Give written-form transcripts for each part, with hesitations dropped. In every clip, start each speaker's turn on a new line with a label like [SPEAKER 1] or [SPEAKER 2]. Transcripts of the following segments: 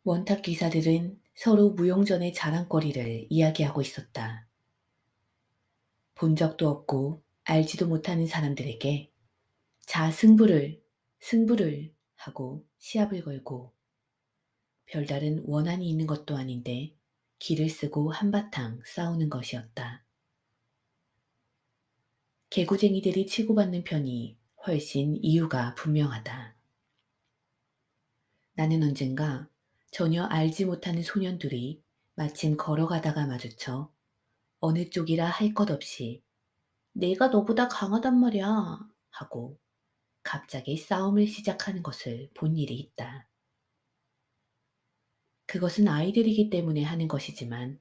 [SPEAKER 1] 원탁 기사들은 서로 무용전의 자랑거리를 이야기하고 있었다. 본 적도 없고 알지도 못하는 사람들에게 자 승부를 하고 시합을 걸고 별다른 원한이 있는 것도 아닌데 기를 쓰고 한바탕 싸우는 것이었다. 개구쟁이들이 치고받는 편이 훨씬 이유가 분명하다. 나는 언젠가 전혀 알지 못하는 소년들이 마침 걸어가다가 마주쳐 어느 쪽이라 할 것 없이 내가 너보다 강하단 말이야 하고 갑자기 싸움을 시작하는 것을 본 일이 있다. 그것은 아이들이기 때문에 하는 것이지만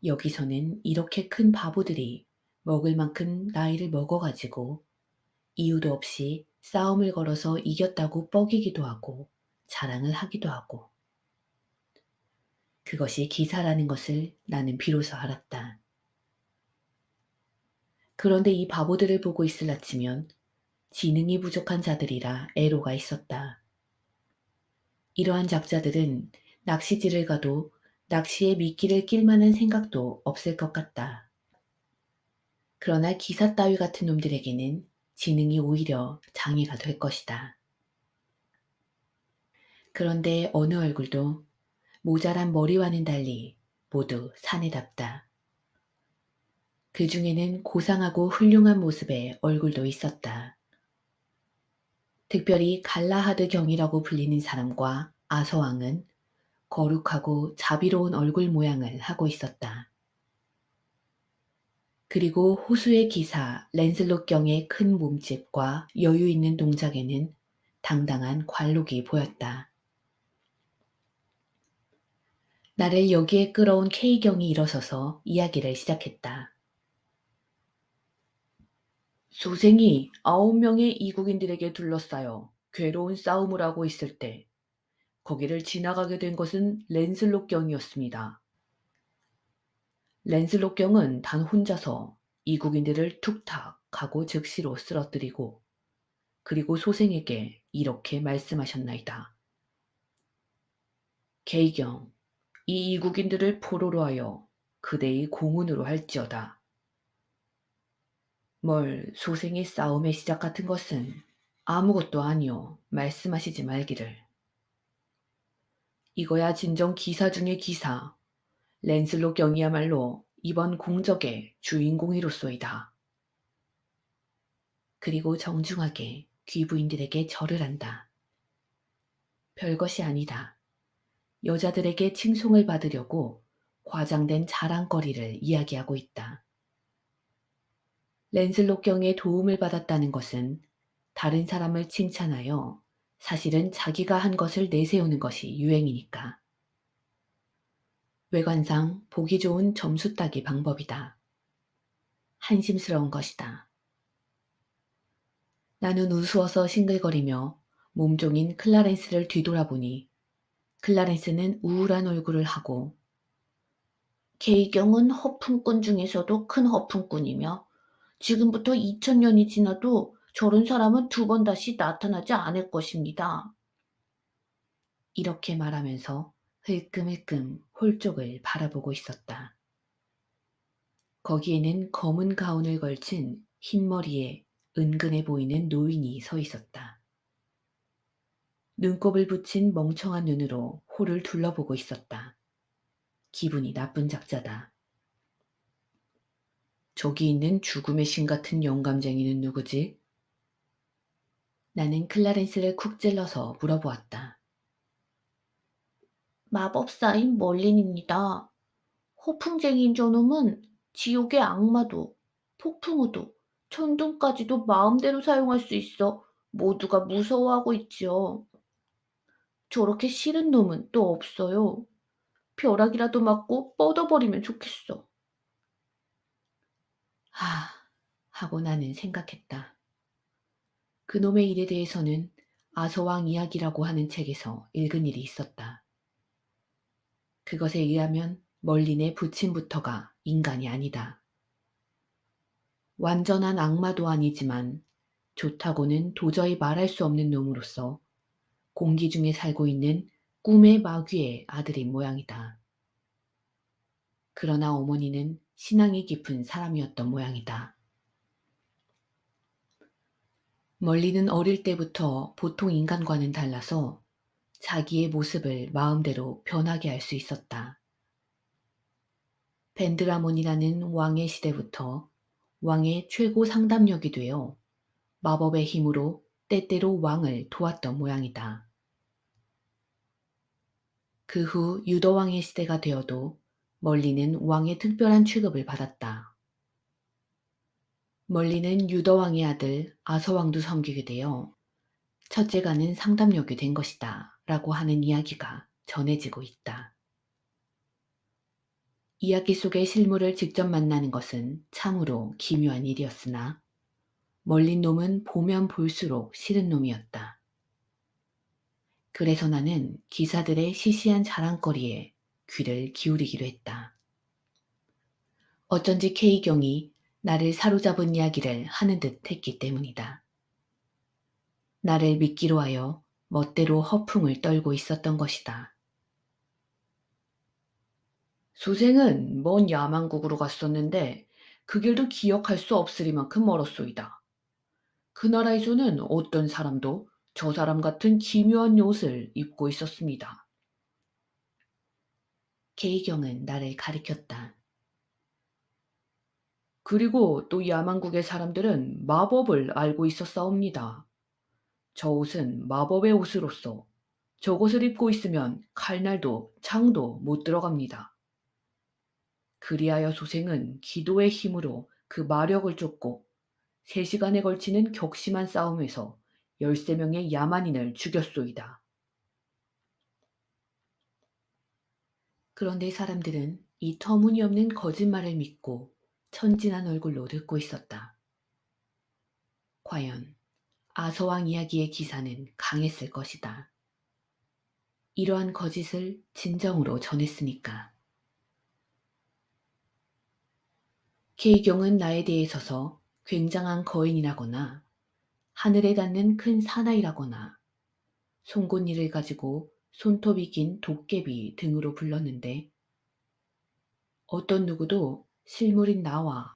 [SPEAKER 1] 여기서는 이렇게 큰 바보들이 먹을 만큼 나이를 먹어가지고 이유도 없이 싸움을 걸어서 이겼다고 뻐기기도 하고 자랑을 하기도 하고 그것이 기사라는 것을 나는 비로소 알았다. 그런데 이 바보들을 보고 있을라치면 지능이 부족한 자들이라 애로가 있었다. 이러한 작자들은 낚시질을 가도 낚시에 미끼를 낄 만한 생각도 없을 것 같다. 그러나 기사 따위 같은 놈들에게는 지능이 오히려 장애가 될 것이다. 그런데 어느 얼굴도 모자란 머리와는 달리 모두 사내답다. 그 중에는 고상하고 훌륭한 모습의 얼굴도 있었다. 특별히 갈라하드 경이라고 불리는 사람과 아서왕은 거룩하고 자비로운 얼굴 모양을 하고 있었다. 그리고 호수의 기사 랜슬롯 경의 큰 몸집과 여유 있는 동작에는 당당한 관록이 보였다. 나를 여기에 끌어온 K 경이 일어서서 이야기를 시작했다. 소생이 9명의 이국인들에게 둘러싸여 괴로운 싸움을 하고 있을 때 거기를 지나가게 된 것은 랜슬롯 경이었습니다. 랜슬롯 경은 단 혼자서 이국인들을 툭탁 하고 즉시로 쓰러뜨리고 그리고 소생에게 이렇게 말씀하셨나이다. 계경, 이 이국인들을 포로로 하여 그대의 공훈으로 할지어다. 뭘 소생의 싸움의 시작 같은 것은 아무것도 아니오 말씀하시지 말기를. 이거야 진정 기사 중의 기사. 랜슬롯 경이야말로 이번 공적의 주인공이로소이다. 그리고 정중하게 귀부인들에게 절을 한다. 별것이 아니다. 여자들에게 칭송을 받으려고 과장된 자랑거리를 이야기하고 있다. 랜슬롯 경의 도움을 받았다는 것은 다른 사람을 칭찬하여 사실은 자기가 한 것을 내세우는 것이 유행이니까. 외관상 보기 좋은 점수 따기 방법이다. 한심스러운 것이다. 나는 우스워서 싱글거리며 몸종인 클라렌스를 뒤돌아보니 클라렌스는 우울한 얼굴을 하고 계경은 허풍꾼 중에서도 큰 허풍꾼이며 지금부터 2000년이 지나도 저런 사람은 두 번 다시 나타나지 않을 것입니다. 이렇게 말하면서 흘끔흘끔 홀쪽을 바라보고 있었다. 거기에는 검은 가운을 걸친 흰 머리에 은근해 보이는 노인이 서 있었다. 눈곱을 붙인 멍청한 눈으로 홀을 둘러보고 있었다. 기분이 나쁜 작자다. 저기 있는 죽음의 신 같은 영감쟁이는 누구지? 나는 클라렌스를 쿡 찔러서 물어보았다. 마법사인 멀린입니다. 허풍쟁이인 저놈은 지옥의 악마도 폭풍우도 천둥까지도 마음대로 사용할 수 있어 모두가 무서워하고 있지요. 저렇게 싫은 놈은 또 없어요. 벼락이라도 맞고 뻗어버리면 좋겠어. 하, 하고 나는 생각했다. 그놈의 일에 대해서는 아서왕 이야기라고 하는 책에서 읽은 일이 있었다. 그것에 의하면 멀린의 부친부터가 인간이 아니다. 완전한 악마도 아니지만 좋다고는 도저히 말할 수 없는 놈으로서 공기 중에 살고 있는 꿈의 마귀의 아들인 모양이다. 그러나 어머니는 신앙이 깊은 사람이었던 모양이다. 멀리는 어릴 때부터 보통 인간과는 달라서 자기의 모습을 마음대로 변하게 할 수 있었다. 벤드라몬이라는 왕의 시대부터 왕의 최고 상담력이 되어 마법의 힘으로 때때로 왕을 도왔던 모양이다. 그 후 유더왕의 시대가 되어도 멀리는 왕의 특별한 취급을 받았다. 멀리는 유더왕의 아들 아서왕도 섬기게 되어 첫째가는 상담력이 된 것이다 라고 하는 이야기가 전해지고 있다. 이야기 속의 실물을 직접 만나는 것은 참으로 기묘한 일이었으나 멀린 놈은 보면 볼수록 싫은 놈이었다. 그래서 나는 기사들의 시시한 자랑거리에 귀를 기울이기로 했다. 어쩐지 케이경이 나를 사로잡은 이야기를 하는 듯 했기 때문이다. 나를 믿기로 하여 멋대로 허풍을 떨고 있었던 것이다. 수생은 먼 야만국으로 갔었는데 그 길도 기억할 수 없으리만큼 멀었소이다. 그 나라에서는 어떤 사람도 저 사람 같은 기묘한 옷을 입고 있었습니다. 케이경은 나를 가리켰다. 그리고 또 야만국의 사람들은 마법을 알고 있었사옵니다. 저 옷은 마법의 옷으로서 저것을 입고 있으면 칼날도 창도 못 들어갑니다. 그리하여 소생은 기도의 힘으로 그 마력을 쫓고 3시간에 걸치는 격심한 싸움에서 13명의 야만인을 죽였소이다. 그런데 사람들은 이 터무니없는 거짓말을 믿고 천진한 얼굴로 듣고 있었다. 과연 아서왕 이야기의 기사는 강했을 것이다. 이러한 거짓을 진정으로 전했으니까. 케이경은 나에 대해서서 굉장한 거인이라거나 하늘에 닿는 큰 사나이라거나 송곳니를 가지고 손톱이 긴 도깨비 등으로 불렀는데 어떤 누구도 실물인 나와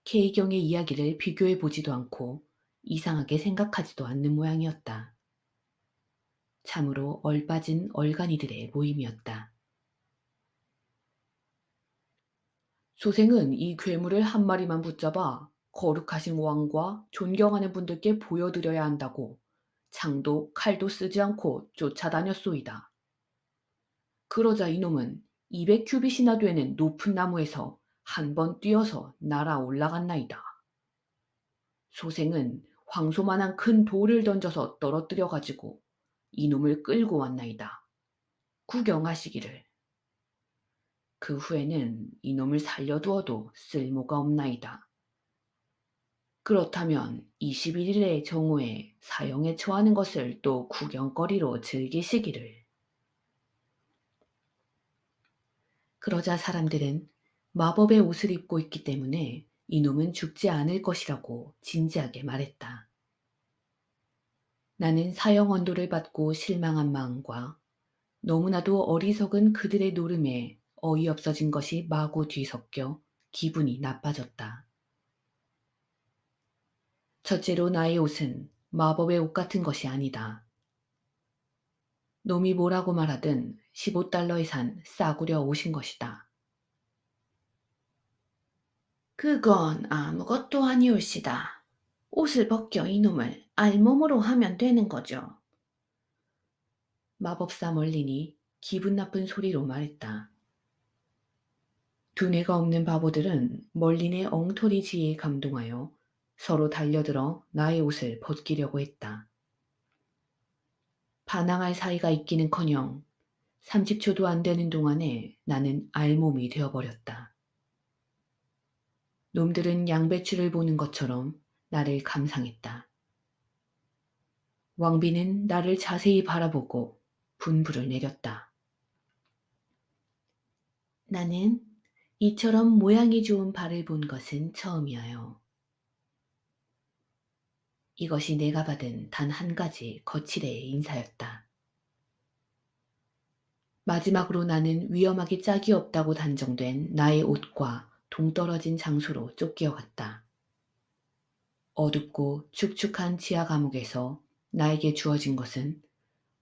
[SPEAKER 1] 케이경의 이야기를 비교해 보지도 않고 이상하게 생각하지도 않는 모양이었다. 참으로 얼빠진 얼간이들의 모임이었다. 소생은 이 괴물을 한 마리만 붙잡아 거룩하신 왕과 존경하는 분들께 보여드려야 한다고 창도 칼도 쓰지 않고 쫓아다녔소이다. 그러자 이놈은 200 큐빗이나 되는 높은 나무에서 한 번 뛰어서 날아 올라갔나이다. 소생은 황소만한 큰 돌을 던져서 떨어뜨려 가지고 이놈을 끌고 왔나이다. 구경하시기를. 그 후에는 이놈을 살려두어도 쓸모가 없나이다. 그렇다면 21일의 정오에 사형에 처하는 것을 또 구경거리로 즐기시기를. 그러자 사람들은 마법의 옷을 입고 있기 때문에 이놈은 죽지 않을 것이라고 진지하게 말했다. 나는 사형 언도를 받고 실망한 마음과 너무나도 어리석은 그들의 노름에 어이없어진 것이 마구 뒤섞여 기분이 나빠졌다. 첫째로 나의 옷은 마법의 옷 같은 것이 아니다. 놈이 뭐라고 말하든 15달러에 산 싸구려 옷인 것이다. 그건 아무것도 아니올시다. 옷을 벗겨 이놈을 알몸으로 하면 되는 거죠. 마법사 멀린이 기분 나쁜 소리로 말했다. 두뇌가 없는 바보들은 멀린의 엉터리 지혜에 감동하여 서로 달려들어 나의 옷을 벗기려고 했다. 반항할 사이가 있기는커녕 30초도 안 되는 동안에 나는 알몸이 되어버렸다. 놈들은 양배추를 보는 것처럼 나를 감상했다. 왕비는 나를 자세히 바라보고 분부를 내렸다. 나는 이처럼 모양이 좋은 발을 본 것은 처음이어요. 이것이 내가 받은 단 한 가지 거칠의 인사였다. 마지막으로 나는 위험하기 짝이 없다고 단정된 나의 옷과 동떨어진 장소로 쫓겨갔다. 어둡고 축축한 지하 감옥에서 나에게 주어진 것은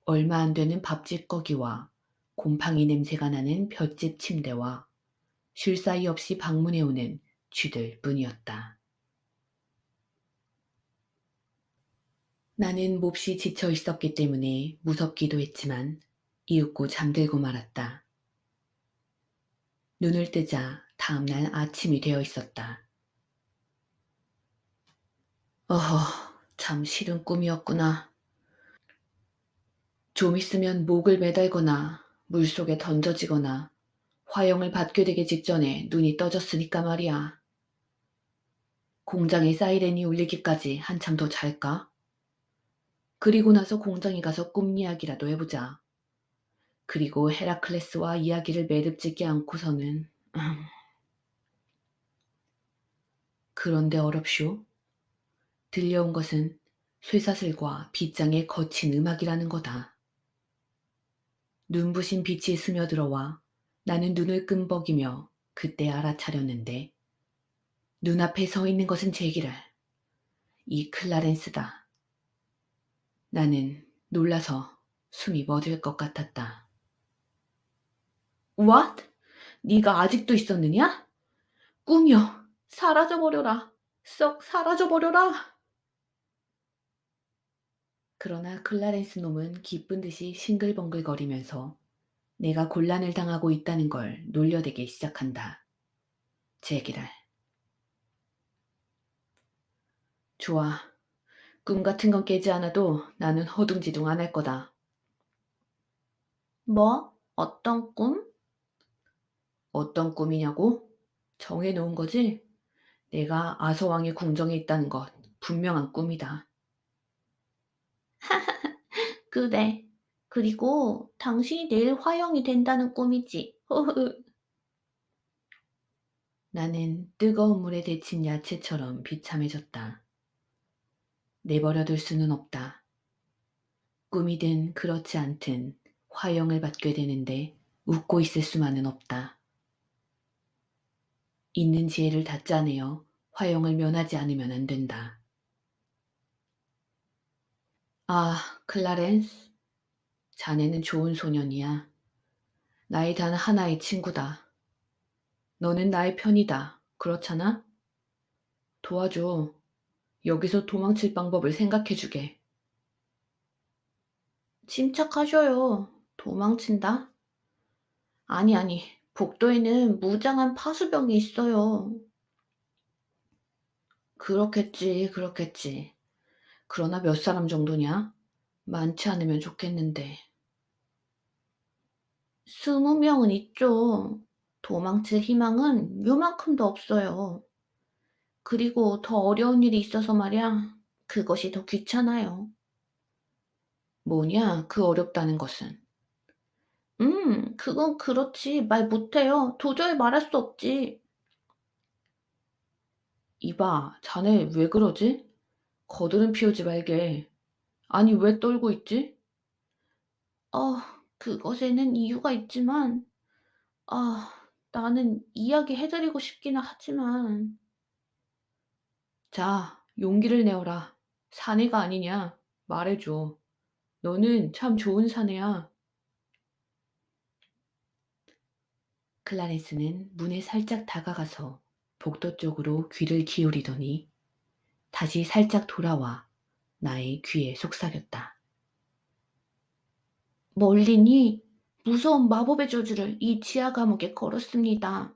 [SPEAKER 1] 얼마 안 되는 밥 찌꺼기와 곰팡이 냄새가 나는 볏짚 침대와 쉴 사이 없이 방문해 오는 쥐들 뿐이었다. 나는 몹시 지쳐 있었기 때문에 무섭기도 했지만 이윽고 잠들고 말았다. 눈을 뜨자 다음날 아침이 되어 있었다. 어허, 참 싫은 꿈이었구나. 좀 있으면 목을 매달거나 물속에 던져지거나 화형을 받게 되기 직전에 눈이 떠졌으니까 말이야. 공장의 사이렌이 울리기까지 한참 더 잘까? 그리고 나서 공장에 가서 꿈 이야기라도 해보자. 그리고 헤라클레스와 이야기를 매듭짓지 않고서는 그런데 어렵쇼? 들려온 것은 쇠사슬과 빗장의 거친 음악이라는 거다. 눈부신 빛이 스며들어와 나는 눈을 끔벅이며 그때 알아차렸는데 눈앞에 서 있는 것은 제기랄 이 클라렌스다. 나는 놀라서 숨이 멎을 것 같았다. What? 네가 아직도 있었느냐? 꿈이여, 사라져버려라. 썩 사라져버려라. 그러나 클라렌스 놈은 기쁜 듯이 싱글벙글거리면서 내가 곤란을 당하고 있다는 걸 놀려대기 시작한다. 제기랄. 좋아. 꿈 같은 건 깨지 않아도 나는 허둥지둥 안 할 거다. 뭐? 어떤 꿈? 어떤 꿈이냐고? 정해놓은 거지? 내가 아서왕의 궁정에 있다는 것 분명한 꿈이다. 그래. 그리고 당신이 내일 화형이 된다는 꿈이지. 허흐. 나는 뜨거운 물에 데친 야채처럼 비참해졌다. 내버려둘 수는 없다. 꿈이든 그렇지 않든 화형을 받게 되는데 웃고 있을 수만은 없다. 있는 지혜를 다 짜내어 화형을 면하지 않으면 안 된다. 아, 클라렌스. 자네는 좋은 소년이야. 나의 단 하나의 친구다. 너는 나의 편이다. 그렇잖아? 도와줘. 여기서 도망칠 방법을 생각해주게. 침착하셔요. 도망친다? 아니, 아니. 복도에는 무장한 파수병이 있어요. 그렇겠지, 그렇겠지. 그러나 몇 사람 정도냐? 많지 않으면 좋겠는데. 20명은 있죠. 도망칠 희망은 요만큼도 없어요. 그리고 더 어려운 일이 있어서 말이야. 그것이 더 귀찮아요. 뭐냐, 그 어렵다는 것은. 그건 그렇지. 말 못해요. 도저히 말할 수 없지. 이봐, 자네 왜 그러지? 거드름 피우지 말게. 아니, 왜 떨고 있지? 어, 그것에는 이유가 있지만, 아, 나는 이야기해드리고 싶기는 하지만. 자, 용기를 내어라. 사내가 아니냐? 말해줘. 너는 참 좋은 사내야. 클라렌스는 문에 살짝 다가가서 복도 쪽으로 귀를 기울이더니 다시 살짝 돌아와 나의 귀에 속삭였다. 멀리니 무서운 마법의 저주를 이 지하 감옥에 걸었습니다.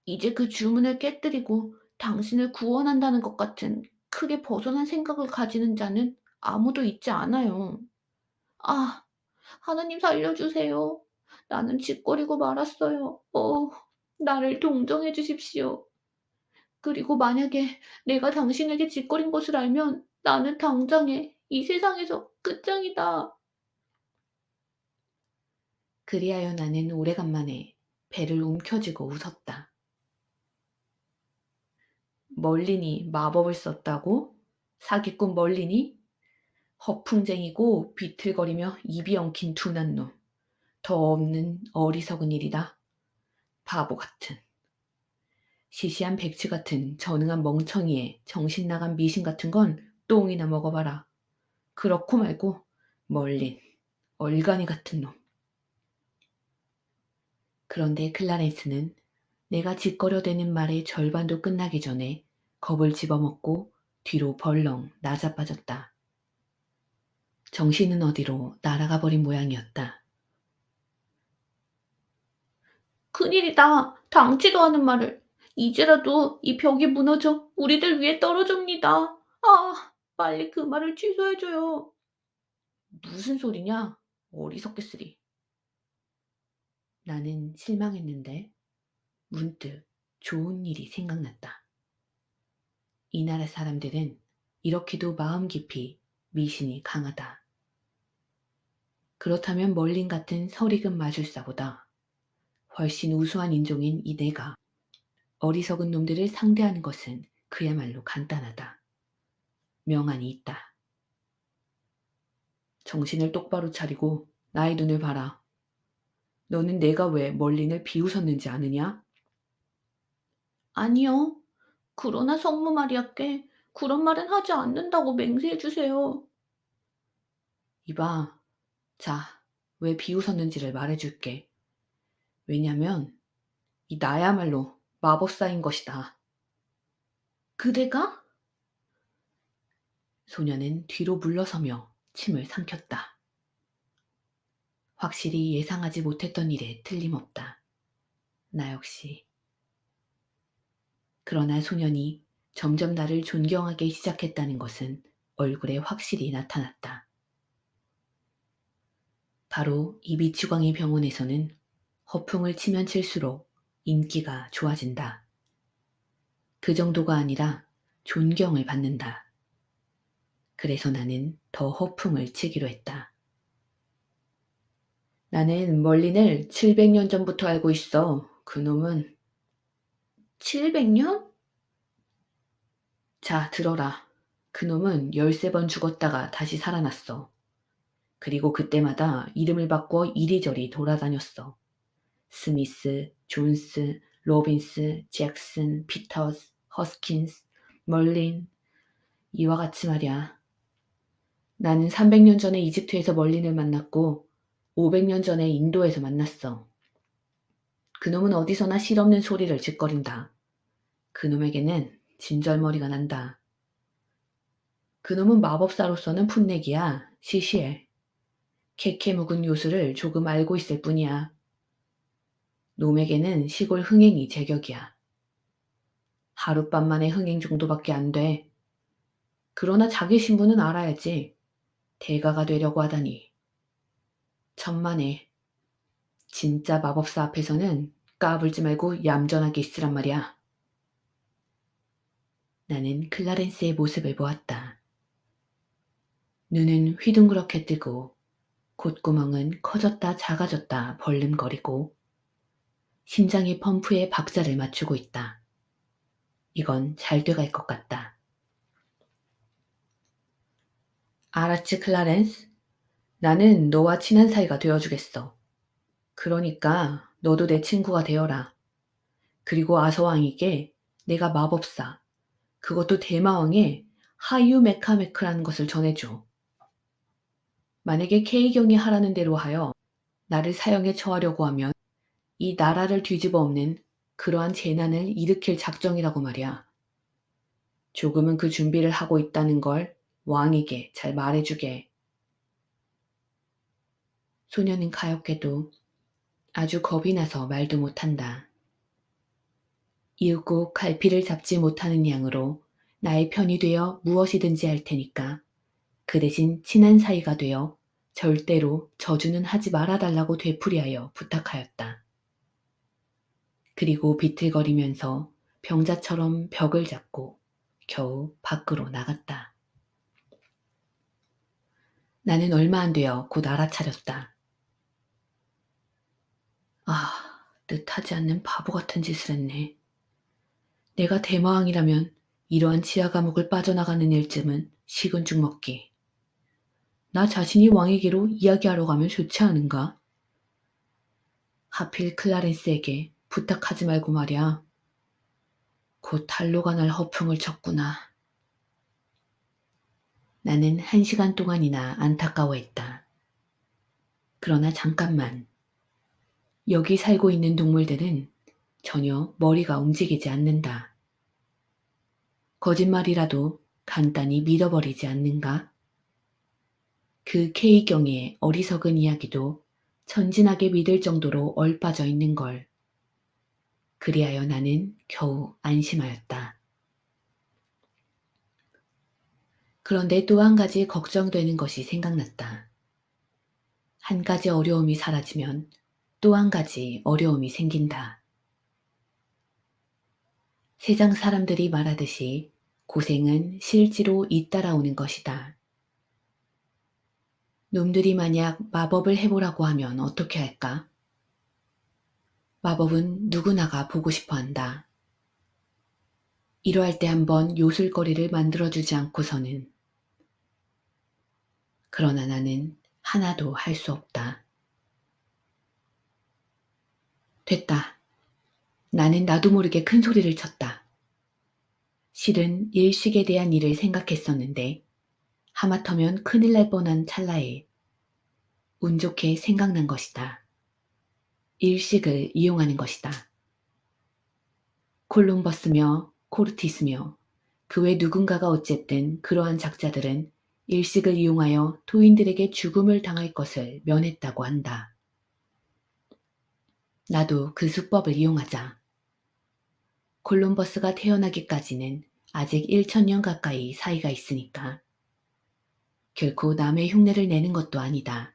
[SPEAKER 1] 이제 그 주문을 깨뜨리고 당신을 구원한다는 것 같은 크게 벗어난 생각을 가지는 자는 아무도 있지 않아요. 아, 하나님 살려주세요. 나는 짓거리고 말았어요. 나를 동정해 주십시오. 그리고 만약에 내가 당신에게 짓거린 것을 알면 나는 당장에 이 세상에서 끝장이다. 그리하여 나는 오래간만에 배를 움켜쥐고 웃었다. 멀린이 마법을 썼다고? 사기꾼 멀린이? 허풍쟁이고 비틀거리며 입이 엉킨 둔한 놈. 더 없는 어리석은 일이다. 바보 같은. 시시한 백치 같은 전응한 멍청이에 정신 나간 미신 같은 건 똥이나 먹어봐라. 그렇고 말고 멀린 얼간이 같은 놈. 그런데 클라렌스는 내가 짓거려대는 말의 절반도 끝나기 전에 겁을 집어먹고 뒤로 벌렁 나자빠졌다. 정신은 어디로 날아가 버린 모양이었다. 큰일이다. 당치도 않은 말을. 이제라도 이 벽이 무너져 우리들 위에 떨어집니다. 아, 빨리 그 말을 취소해줘요. 무슨 소리냐? 어리석겠으리. 나는 실망했는데 문득 좋은 일이 생각났다. 이 나라 사람들은 이렇게도 마음 깊이 미신이 강하다. 그렇다면 멀린 같은 설익은 마술사보다 훨씬 우수한 인종인 이 내가 어리석은 놈들을 상대하는 것은 그야말로 간단하다. 명안이 있다. 정신을 똑바로 차리고 나의 눈을 봐라. 너는 내가 왜 멀린을 비웃었는지 아느냐? 아니요. 그러나 성모 마리아께 그런 말은 하지 않는다고 맹세해 주세요. 이봐. 자, 왜 비웃었는지를 말해줄게. 왜냐면 이 나야말로 마법사인 것이다. 그대가? 소녀는 뒤로 물러서며 침을 삼켰다. 확실히 예상하지 못했던 일에 틀림없다. 나 역시. 그러나 소년이 점점 나를 존경하기 시작했다는 것은 얼굴에 확실히 나타났다. 바로 이 미추광이 병원에서는 허풍을 치면 칠수록 인기가 좋아진다. 그 정도가 아니라 존경을 받는다. 그래서 나는 더 허풍을 치기로 했다. 나는 멀린을 700년 전부터 알고 있어. 그놈은 700년? 자, 들어라. 그놈은 13번 죽었다가 다시 살아났어. 그리고 그때마다 이름을 바꿔 이리저리 돌아다녔어. 스미스, 존스, 로빈스, 잭슨, 피터스, 허스킨스, 멀린. 이와 같이 말이야. 나는 300년 전에 이집트에서 멀린을 만났고 500년 전에 인도에서 만났어. 그놈은 어디서나 실없는 소리를 짓거린다. 그놈에게는 진절머리가 난다. 그놈은 마법사로서는 풋내기야. 시시해. 캐캐 묵은 요술을 조금 알고 있을 뿐이야. 놈에게는 시골 흥행이 제격이야. 하룻밤만의 흥행 정도밖에 안 돼. 그러나 자기 신분은 알아야지. 대가가 되려고 하다니. 천만에. 진짜 마법사 앞에서는 까불지 말고 얌전하게 있으란 말이야. 나는 클라렌스의 모습을 보았다. 눈은 휘둥그렇게 뜨고 콧구멍은 커졌다 작아졌다 벌름거리고 심장이 펌프에 박자를 맞추고 있다. 이건 잘 돼갈 것 같다. 알았지, 클라렌스? 나는 너와 친한 사이가 되어주겠어. 그러니까 너도 내 친구가 되어라. 그리고 아서왕에게 내가 마법사, 그것도 대마왕의 하유메카메크라는 것을 전해줘. 만약에 케이경이 하라는 대로 하여 나를 사형에 처하려고 하면 이 나라를 뒤집어 엎는 그러한 재난을 일으킬 작정이라고 말이야. 조금은 그 준비를 하고 있다는 걸 왕에게 잘 말해주게. 소녀는 가엾게도 아주 겁이 나서 말도 못한다. 이윽고 갈피를 잡지 못하는 양으로 나의 편이 되어 무엇이든지 할 테니까 그 대신 친한 사이가 되어 절대로 저주는 하지 말아달라고 되풀이하여 부탁하였다. 그리고 비틀거리면서 병자처럼 벽을 잡고 겨우 밖으로 나갔다. 나는 얼마 안 되어 곧 알아차렸다. 아, 뜻하지 않는 바보 같은 짓을 했네. 내가 대마왕이라면 이러한 지하 감옥을 빠져나가는 일쯤은 식은 죽 먹기. 나 자신이 왕에게로 이야기하러 가면 좋지 않은가? 하필 클라렌스에게 부탁하지 말고 말이야. 곧 탈로가 날 허풍을 쳤구나. 나는 1시간 동안이나 안타까워했다. 그러나 잠깐만. 여기 살고 있는 동물들은 전혀 머리가 움직이지 않는다. 거짓말이라도 간단히 믿어버리지 않는가? 그 K경의 어리석은 이야기도 천진하게 믿을 정도로 얼빠져 있는 걸. 그리하여 나는 겨우 안심하였다. 그런데 또 한 가지 걱정되는 것이 생각났다. 한 가지 어려움이 사라지면 또 한 가지 어려움이 생긴다. 세상 사람들이 말하듯이 고생은 실제로 잇따라오는 것이다. 놈들이 만약 마법을 해보라고 하면 어떻게 할까? 마법은 누구나가 보고 싶어 한다. 이러할 때 한번 요술거리를 만들어주지 않고서는. 그러나 나는 하나도 할 수 없다. 됐다. 나는 나도 모르게 큰 소리를 쳤다. 실은 일식에 대한 일을 생각했었는데 하마터면 큰일 날 뻔한 찰나에 운 좋게 생각난 것이다. 일식을 이용하는 것이다. 콜룸버스며 코르티스며 그 외 누군가가 어쨌든 그러한 작자들은 일식을 이용하여 토인들에게 죽음을 당할 것을 면했다고 한다. 나도 그 수법을 이용하자. 콜럼버스가 태어나기까지는 아직 1,000년 가까이 사이가 있으니까. 결코 남의 흉내를 내는 것도 아니다.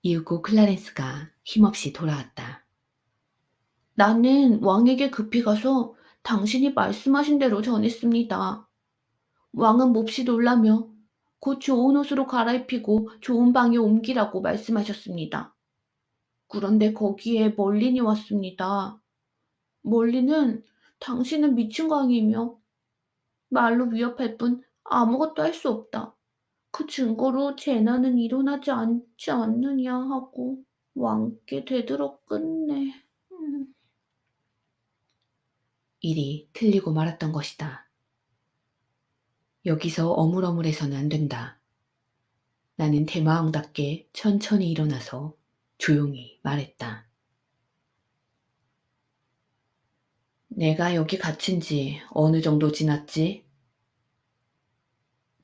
[SPEAKER 1] 이윽고 클라렌스가 힘없이 돌아왔다. 나는 왕에게 급히 가서 당신이 말씀하신 대로 전했습니다. 왕은 몹시 놀라며 곧 좋은 옷으로 갈아입히고 좋은 방에 옮기라고 말씀하셨습니다. 그런데 거기에 멀린이 왔습니다. 멀린은 당신은 미친 광이며 말로 위협할 뿐 아무것도 할 수 없다. 그 증거로 재난은 일어나지 않지 않느냐 하고 왕께 되들어 끝내. 음. 일이 틀리고 말았던 것이다. 여기서 어물어물해서는 안 된다. 나는 대마왕답게 천천히 일어나서 조용히 말했다. 내가 여기 갇힌 지 어느 정도 지났지?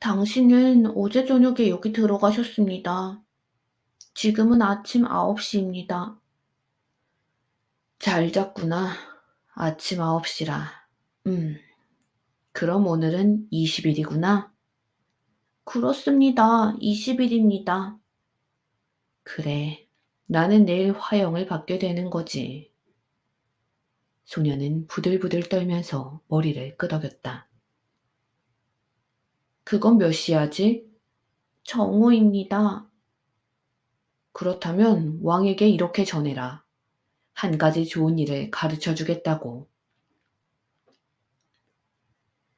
[SPEAKER 1] 당신은 어제 저녁에 여기 들어가셨습니다. 지금은 아침 9시입니다. 잘 잤구나. 아침 9시라. 음, 그럼 오늘은 20일이구나. 그렇습니다. 20일입니다. 그래, 나는 내일 화형을 받게 되는 거지. 소녀는 부들부들 떨면서 머리를 끄덕였다. 그건 몇 시야지? 정오입니다. 그렇다면 왕에게 이렇게 전해라. 한 가지 좋은 일을 가르쳐 주겠다고.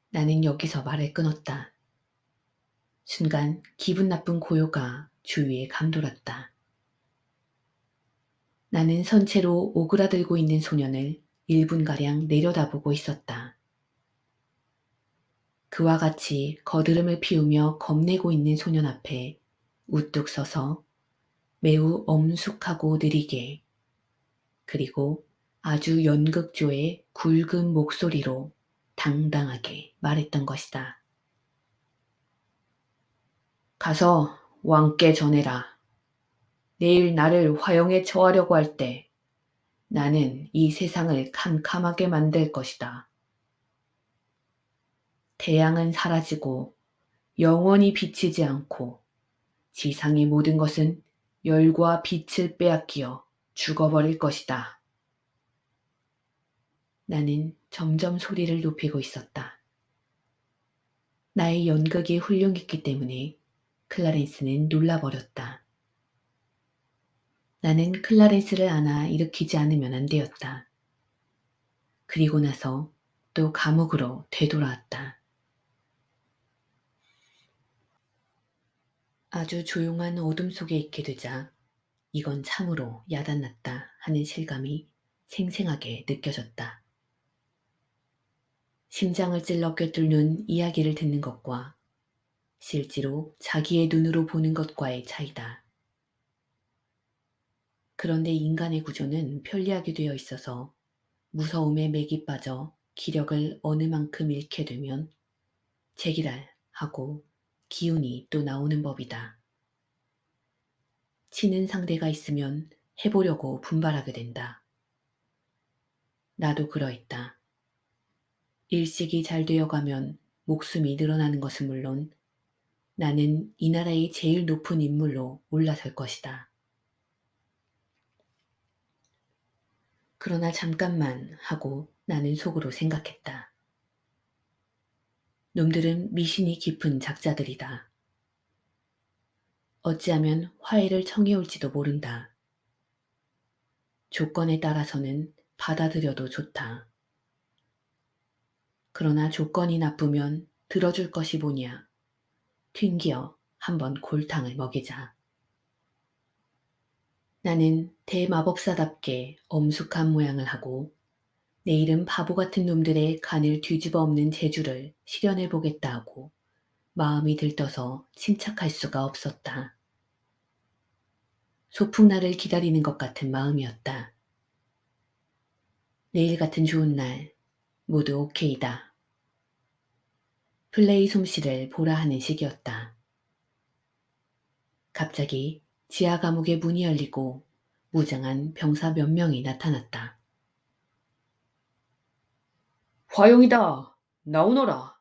[SPEAKER 1] 나는 여기서 말을 끊었다. 순간 기분 나쁜 고요가 주위에 감돌았다. 나는 선체로 오그라들고 있는 소년을 1분가량 내려다보고 있었다. 그와 같이 거드름을 피우며 겁내고 있는 소년 앞에 우뚝 서서 매우 엄숙하고 느리게 그리고 아주 연극조의 굵은 목소리로 당당하게 말했던 것이다. 가서 왕께 전해라. 내일 나를 화형에 처하려고 할 때 나는 이 세상을 캄캄하게 만들 것이다. 태양은 사라지고 영원히 비치지 않고 지상의 모든 것은 열과 빛을 빼앗기어 죽어버릴 것이다. 나는 점점 소리를 높이고 있었다. 나의 연극이 훌륭했기 때문에 클라렌스는 놀라버렸다. 나는 클라렌스를 안아 일으키지 않으면 안 되었다. 그리고 나서 또 감옥으로 되돌아왔다. 아주 조용한 어둠 속에 있게 되자 이건 참으로 야단났다 하는 실감이 생생하게 느껴졌다. 심장을 찔러 꿰뚫는 이야기를 듣는 것과 실제로 자기의 눈으로 보는 것과의 차이다. 그런데 인간의 구조는 편리하게 되어 있어서 무서움에 맥이 빠져 기력을 어느 만큼 잃게 되면 제기랄 하고 기운이 또 나오는 법이다. 치는 상대가 있으면 해보려고 분발하게 된다. 나도 그러했다. 일식이 잘 되어가면 목숨이 늘어나는 것은 물론 나는 이 나라의 제일 높은 인물로 올라설 것이다. 그러나 잠깐만 하고 나는 속으로 생각했다. 놈들은 미신이 깊은 작자들이다. 어찌하면 화해를 청해올지도 모른다. 조건에 따라서는 받아들여도 좋다. 그러나 조건이 나쁘면 들어줄 것이 뭐냐. 튕기어 한번 골탕을 먹이자. 나는 대마법사답게 엄숙한 모양을 하고 내일은 바보 같은 놈들의 간을 뒤집어 엎는 재주를 실현해 보겠다 하고 마음이 들떠서 침착할 수가 없었다. 소풍날을 기다리는 것 같은 마음이었다. 내일 같은 좋은 날 모두 오케이다. 플레이 솜씨를 보라 하는 시기였다. 갑자기 지하 감옥의 문이 열리고 무장한 병사 몇 명이 나타났다.
[SPEAKER 2] 화영이다. 나오너라.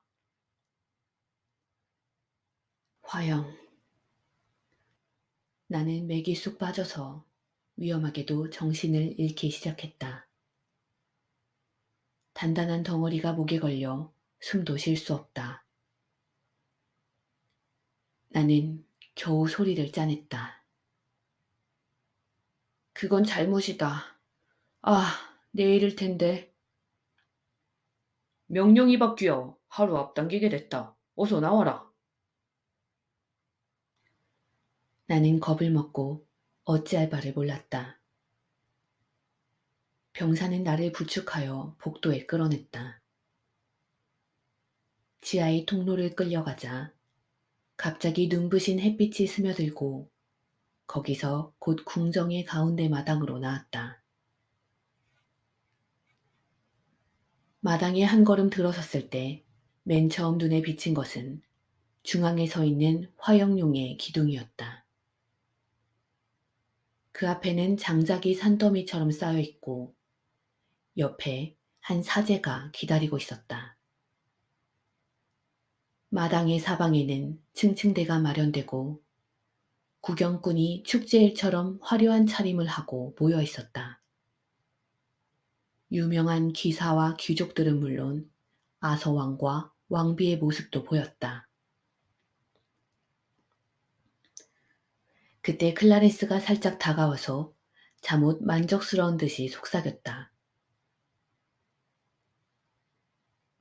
[SPEAKER 1] 화영. 나는 맥이 쑥 빠져서 위험하게도 정신을 잃기 시작했다. 단단한 덩어리가 목에 걸려 숨도 쉴 수 없다. 나는 겨우 소리를 짜냈다. 그건 잘못이다. 아, 내일일 텐데.
[SPEAKER 2] 명령이 바뀌어 하루 앞당기게 됐다. 어서 나와라.
[SPEAKER 1] 나는 겁을 먹고 어찌할 바를 몰랐다. 병사는 나를 부축하여 복도에 끌어냈다. 지하의 통로를 끌려가자 갑자기 눈부신 햇빛이 스며들고 거기서 곧 궁정의 가운데 마당으로 나왔다. 마당에 한 걸음 들어섰을 때 맨 처음 눈에 비친 것은 중앙에 서 있는 화영룡의 기둥이었다. 그 앞에는 장작이 산더미처럼 쌓여 있고 옆에 한 사제가 기다리고 있었다. 마당의 사방에는 층층대가 마련되고 구경꾼이 축제일처럼 화려한 차림을 하고 모여 있었다. 유명한 기사와 귀족들은 물론 아서왕과 왕비의 모습도 보였다. 그때 클라리스가 살짝 다가와서 잠옷 만족스러운 듯이 속삭였다.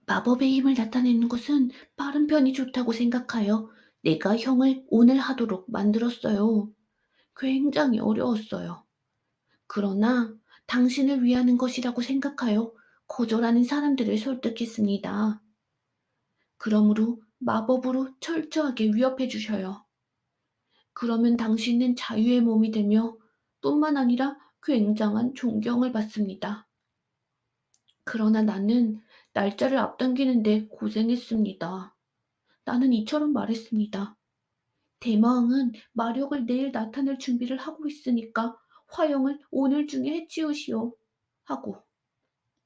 [SPEAKER 1] 마법의 힘을 나타내는 것은 빠른 편이 좋다고 생각하여 내가 형을 오늘 하도록 만들었어요. 굉장히 어려웠어요. 그러나 당신을 위하는 것이라고 생각하여 거절하는 사람들을 설득했습니다. 그러므로 마법으로 철저하게 위협해 주셔요. 그러면 당신은 자유의 몸이 되며 뿐만 아니라 굉장한 존경을 받습니다. 그러나 나는 날짜를 앞당기는데 고생했습니다. 나는 이처럼 말했습니다. 대마왕은 마력을 내일 나타낼 준비를 하고 있으니까 화영을 오늘 중에 해치우시오. 하고.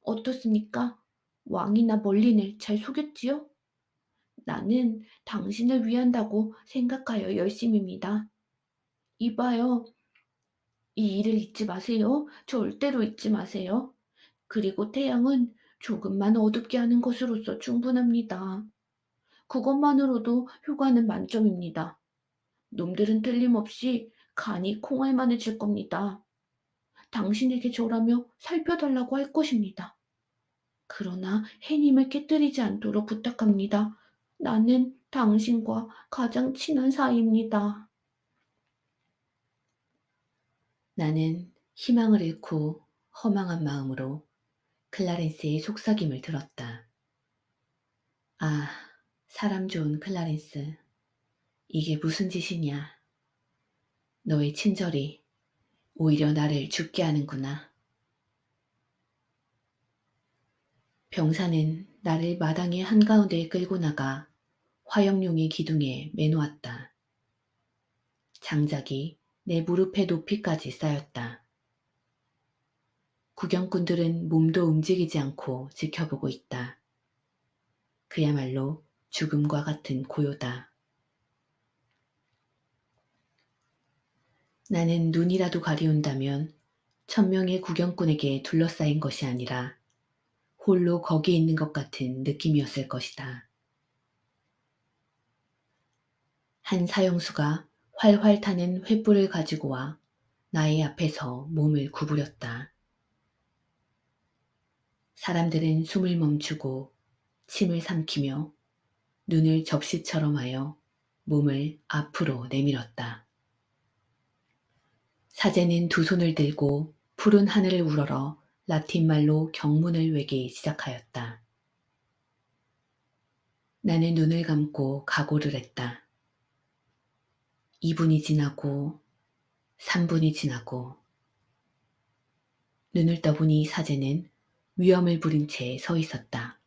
[SPEAKER 1] 어떻습니까? 왕이나 멀린을 잘 속였지요? 나는 당신을 위한다고 생각하여 열심입니다. 이봐요. 이 일을 잊지 마세요. 절대로 잊지 마세요. 그리고 태양은 조금만 어둡게 하는 것으로서 충분합니다. 그것만으로도 효과는 만점입니다. 놈들은 틀림없이 간이 콩알만해질 겁니다. 당신에게 절하며 살펴달라고 할 것입니다. 그러나 해님을 깨뜨리지 않도록 부탁합니다. 나는 당신과 가장 친한 사이입니다. 나는 희망을 잃고 허망한 마음으로 클라렌스의 속삭임을 들었다. 아, 사람 좋은 클라렌스. 이게 무슨 짓이냐. 너의 친절이 오히려 나를 죽게 하는구나. 병사는 나를 마당의 한가운데에 끌고 나가 화영용의 기둥에 매놓았다. 장작이 내 무릎의 높이까지 쌓였다. 구경꾼들은 몸도 움직이지 않고 지켜보고 있다. 그야말로 죽음과 같은 고요다. 나는 눈이라도 가리운다면 1,000명의 구경꾼에게 둘러싸인 것이 아니라 홀로 거기 있는 것 같은 느낌이었을 것이다. 한 사형수가 활활 타는 횃불을 가지고 와 나의 앞에서 몸을 구부렸다. 사람들은 숨을 멈추고 침을 삼키며 눈을 접시처럼 하여 몸을 앞으로 내밀었다. 사제는 두 손을 들고 푸른 하늘을 우러러 라틴말로 경문을 외기 시작하였다. 나는 눈을 감고 각오를 했다. 2분이 지나고 3분이 지나고 눈을 떠보니 사제는 위험을 부린 채 서 있었다.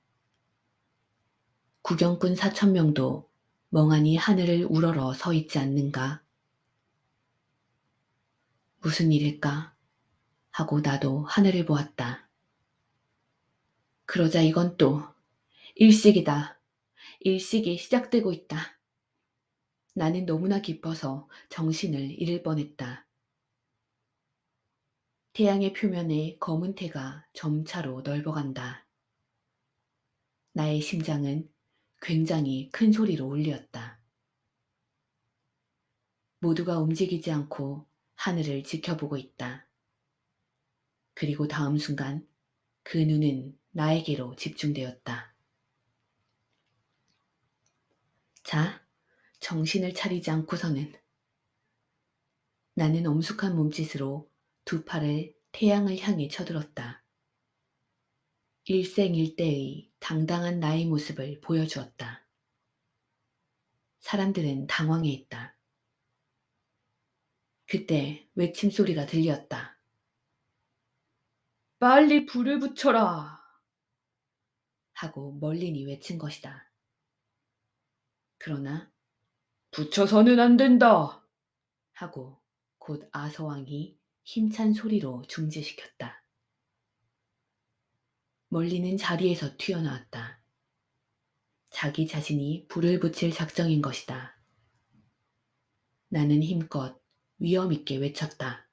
[SPEAKER 1] 구경꾼 4,000명도 멍하니 하늘을 우러러 서 있지 않는가? 무슨 일일까? 하고 나도 하늘을 보았다. 그러자 이건 또 일식이다. 일식이 시작되고 있다. 나는 너무나 기뻐서 정신을 잃을 뻔했다. 태양의 표면에 검은 태가 점차로 넓어간다. 나의 심장은 굉장히 큰 소리로 울렸다. 모두가 움직이지 않고 하늘을 지켜보고 있다. 그리고 다음 순간 그 눈은 나에게로 집중되었다. 자, 정신을 차리지 않고서는. 나는 엄숙한 몸짓으로 두 팔을 태양을 향해 쳐들었다. 일생일대의 당당한 나의 모습을 보여주었다. 사람들은 당황해 있다. 그때 외침 소리가 들렸다.
[SPEAKER 2] 빨리 불을 붙여라.
[SPEAKER 1] 하고 멀린이 외친 것이다. 그러나
[SPEAKER 2] 붙여서는 안 된다.
[SPEAKER 1] 하고 곧 아서왕이 힘찬 소리로 중지시켰다. 멀리는 자리에서 튀어나왔다. 자기 자신이 불을 붙일 작정인 것이다. 나는 힘껏 위엄있게 외쳤다.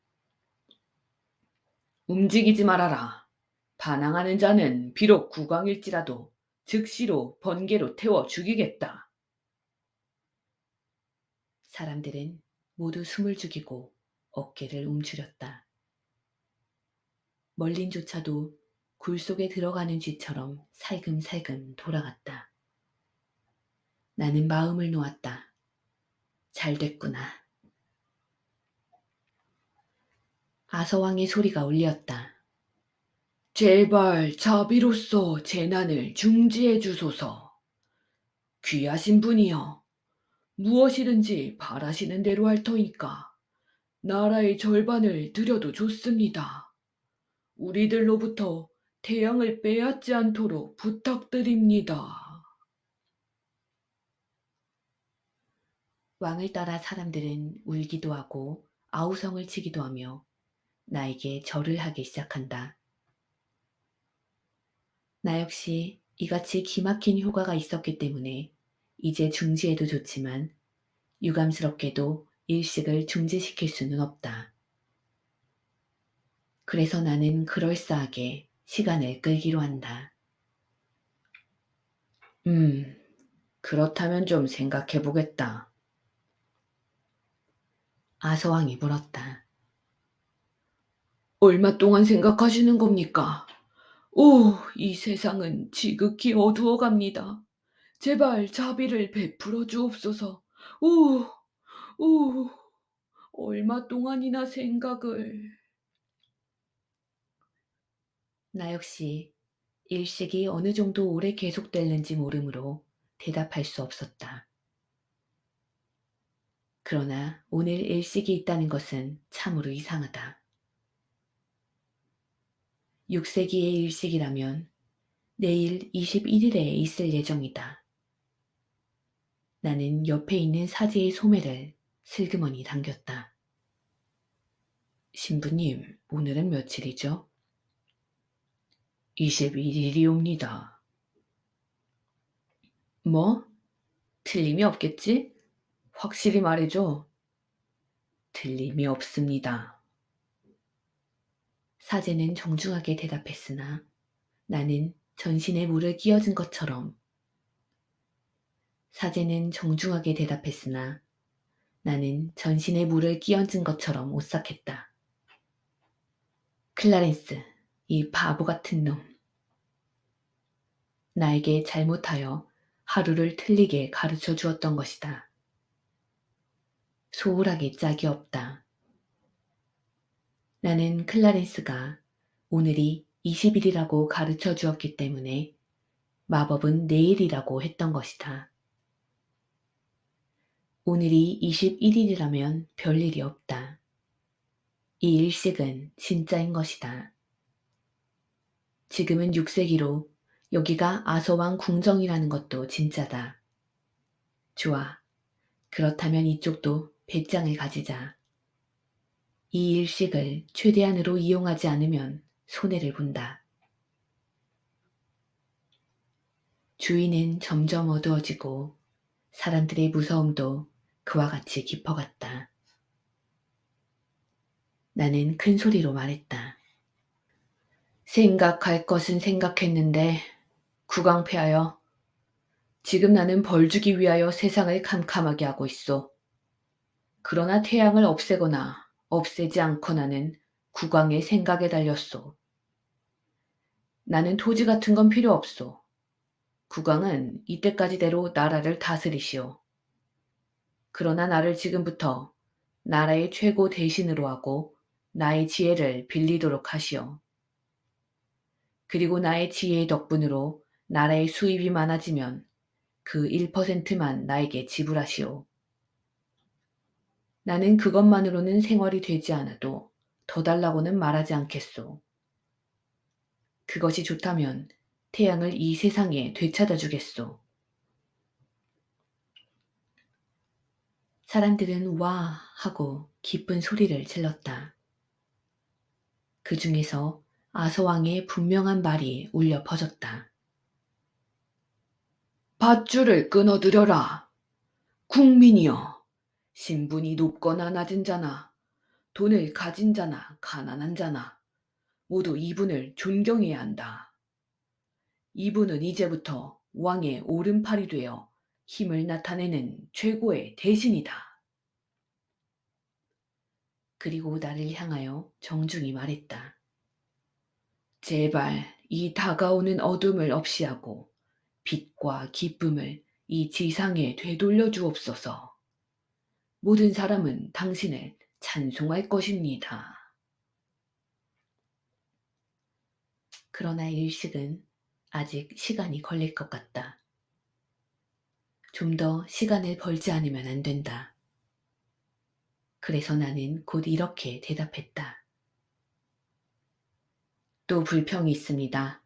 [SPEAKER 2] 움직이지 말아라. 반항하는 자는 비록 국왕일지라도 즉시로 번개로 태워 죽이겠다.
[SPEAKER 1] 사람들은 모두 숨을 죽이고 어깨를 움츠렸다. 멀린조차도 굴 속에 들어가는 쥐처럼 살금살금 돌아갔다. 나는 마음을 놓았다. 잘 됐구나. 아서왕의 소리가 울렸다.
[SPEAKER 2] 제발 자비로써 재난을 중지해 주소서. 귀하신 분이여, 무엇이든지 바라시는 대로 할 터이니까 나라의 절반을 드려도 좋습니다. 우리들로부터 태양을 빼앗지 않도록 부탁드립니다.
[SPEAKER 1] 왕을 따라 사람들은 울기도 하고 아우성을 치기도 하며 나에게 절을 하기 시작한다. 나 역시 이같이 기막힌 효과가 있었기 때문에 이제 중지해도 좋지만 유감스럽게도 일식을 중지시킬 수는 없다. 그래서 나는 그럴싸하게 시간을 끌기로 한다.
[SPEAKER 2] 그렇다면 좀 생각해 보겠다.
[SPEAKER 1] 아서왕이 물었다.
[SPEAKER 2] 얼마 동안 생각하시는 겁니까? 오, 이 세상은 지극히 어두워 갑니다. 제발 자비를 베풀어 주옵소서. 오, 오. 얼마 동안이나 생각을.
[SPEAKER 1] 나 역시 일식이 어느 정도 오래 계속될는지 모르므로 대답할 수 없었다. 그러나 오늘 일식이 있다는 것은 참으로 이상하다. 6세기의 일식이라면 내일 21일에 있을 예정이다. 나는 옆에 있는 사제의 소매를 슬그머니 당겼다. 신부님, 오늘은 며칠이죠? 21일이옵니다. 뭐? 틀림이 없겠지? 확실히 말해줘. 틀림이 없습니다. 사제는 정중하게 대답했으나 나는 전신에 물을 끼얹은 것처럼 사제는 정중하게 대답했으나 나는 전신에 물을 끼얹은 것처럼 오싹했다. 클라렌스, 이 바보 같은 놈. 나에게 잘못하여 하루를 틀리게 가르쳐 주었던 것이다. 소홀하게 짝이 없다. 나는 클라렌스가 오늘이 20일이라고 가르쳐 주었기 때문에 마법은 내일이라고 했던 것이다. 오늘이 21일이라면 별일이 없다. 이 일식은 진짜인 것이다. 지금은 6세기로 여기가 아서왕 궁정이라는 것도 진짜다. 좋아. 그렇다면 이쪽도 배짱을 가지자. 이 일식을 최대한으로 이용하지 않으면 손해를 본다. 주위는 점점 어두워지고 사람들의 무서움도 그와 같이 깊어갔다. 나는 큰 소리로 말했다. 생각할 것은 생각했는데 국왕폐하여 지금 나는 벌주기 위하여 세상을 캄캄하게 하고 있소. 그러나 태양을 없애거나 없애지 않거나는 국왕의 생각에 달렸소. 나는 토지 같은 건 필요 없소. 국왕은 이때까지대로 나라를 다스리시오. 그러나 나를 지금부터 나라의 최고 대신으로 하고 나의 지혜를 빌리도록 하시오. 그리고 나의 지혜의 덕분으로 나라의 수입이 많아지면 그 1%만 나에게 지불하시오. 나는 그것만으로는 생활이 되지 않아도 더 달라고는 말하지 않겠소. 그것이 좋다면 태양을 이 세상에 되찾아 주겠소. 사람들은 와 하고 기쁜 소리를 질렀다. 그 중에서 아서왕의 분명한 말이 울려 퍼졌다.
[SPEAKER 2] 밧줄을 끊어드려라. 국민이여, 신분이 높거나 낮은 자나 돈을 가진 자나 가난한 자나 모두 이분을 존경해야 한다. 이분은 이제부터 왕의 오른팔이 되어 힘을 나타내는 최고의 대신이다.
[SPEAKER 1] 그리고 나를 향하여 정중히 말했다.
[SPEAKER 2] 제발 이 다가오는 어둠을 없이하고 빛과 기쁨을 이 지상에 되돌려 주옵소서. 모든 사람은 당신을 찬송할 것입니다.
[SPEAKER 1] 그러나 일식은 아직 시간이 걸릴 것 같다. 좀 더 시간을 벌지 않으면 안 된다. 그래서 나는 곧 이렇게 대답했다. 또 불평이 있습니다.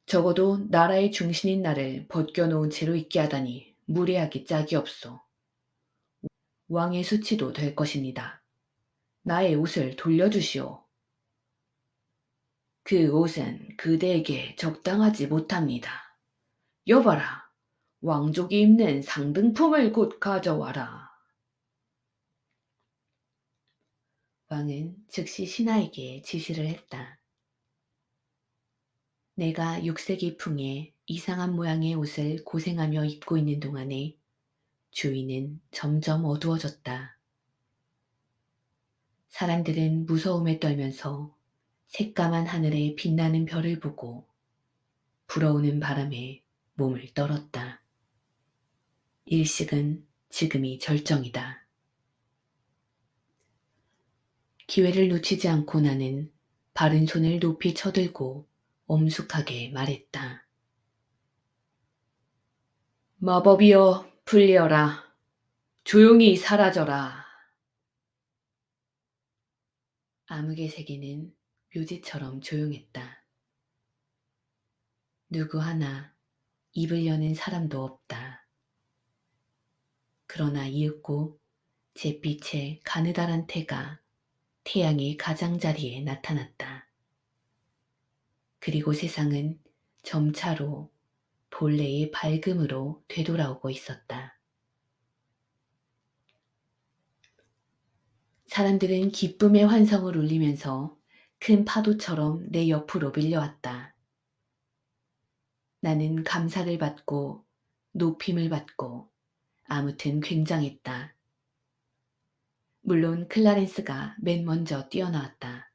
[SPEAKER 1] 적어도 나라의 중신인 나를 벗겨놓은 채로 있게 하다니 무례하기 짝이 없소. 왕의 수치도 될 것입니다. 나의 옷을 돌려주시오. 그 옷은 그대에게 적당하지 못합니다. 여봐라, 왕족이 입는 상등품을 곧 가져와라. 왕은 즉시 신하에게 지시를 했다. 내가 6세기 풍의 이상한 모양의 옷을 고생하며 입고 있는 동안에 주위는 점점 어두워졌다. 사람들은 무서움에 떨면서 새까만 하늘에 빛나는 별을 보고 불어오는 바람에 몸을 떨었다. 일식은 지금이 절정이다. 기회를 놓치지 않고 나는 바른 손을 높이 쳐들고 엄숙하게 말했다.
[SPEAKER 2] 마법이여 풀리어라. 조용히 사라져라.
[SPEAKER 1] 암흑의 세계는 묘지처럼 조용했다. 누구 하나 입을 여는 사람도 없다. 그러나 이윽고 잿빛의 가느다란 태가 태양의 가장자리에 나타났다. 그리고 세상은 점차로 본래의 밝음으로 되돌아오고 있었다. 사람들은 기쁨의 환성을 울리면서 큰 파도처럼 내 옆으로 밀려왔다. 나는 감사를 받고 높임을 받고 아무튼 굉장했다. 물론 클라렌스가 맨 먼저 뛰어나왔다.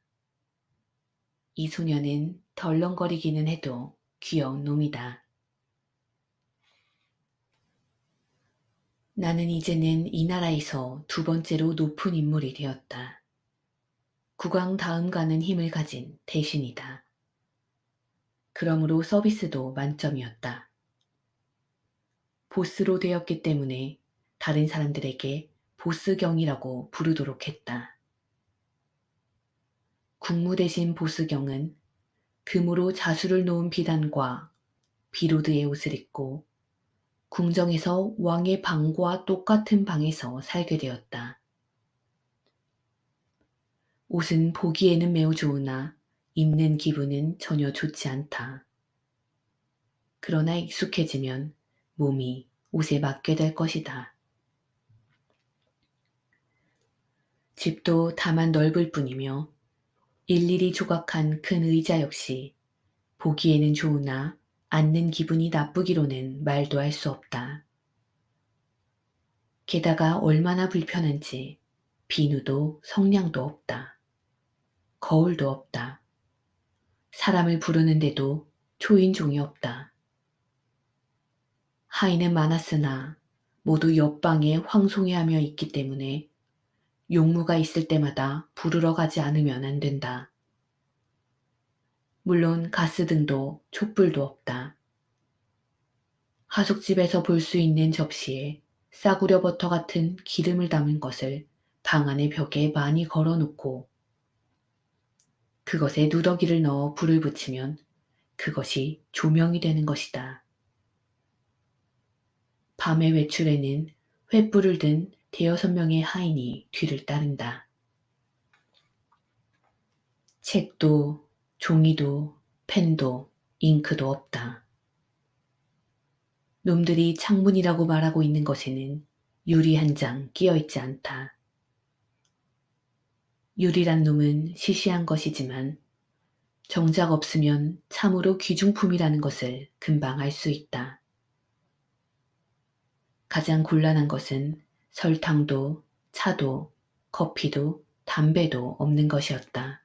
[SPEAKER 1] 이 소녀는 덜렁거리기는 해도 귀여운 놈이다. 나는 이제는 이 나라에서 두 번째로 높은 인물이 되었다. 국왕 다음 가는 힘을 가진 대신이다. 그러므로 서비스도 만점이었다. 보스로 되었기 때문에 다른 사람들에게 보스경이라고 부르도록 했다. 국무 대신 보스경은 금으로 자수를 놓은 비단과 비로드의 옷을 입고 궁정에서 왕의 방과 똑같은 방에서 살게 되었다. 옷은 보기에는 매우 좋으나 입는 기분은 전혀 좋지 않다. 그러나 익숙해지면 몸이 옷에 맞게 될 것이다. 집도 다만 넓을 뿐이며 일일이 조각한 큰 의자 역시 보기에는 좋으나 앉는 기분이 나쁘기로는 말도 할 수 없다. 게다가 얼마나 불편한지 비누도 성냥도 없다. 거울도 없다. 사람을 부르는데도 초인종이 없다. 하인은 많았으나 모두 옆방에 황송해하며 있기 때문에 용무가 있을 때마다 부르러 가지 않으면 안 된다. 물론 가스등도 촛불도 없다. 하숙집에서 볼 수 있는 접시에 싸구려 버터 같은 기름을 담은 것을 방 안의 벽에 많이 걸어놓고 그것에 누더기를 넣어 불을 붙이면 그것이 조명이 되는 것이다. 밤의 외출에는 횃불을 든 대여섯 명의 하인이 뒤를 따른다. 책도 종이도 펜도 잉크도 없다. 놈들이 창문이라고 말하고 있는 것에는 유리 한 장 끼어 있지 않다. 유리란 놈은 시시한 것이지만 정작 없으면 참으로 귀중품이라는 것을 금방 알 수 있다. 가장 곤란한 것은 설탕도 차도 커피도 담배도 없는 것이었다.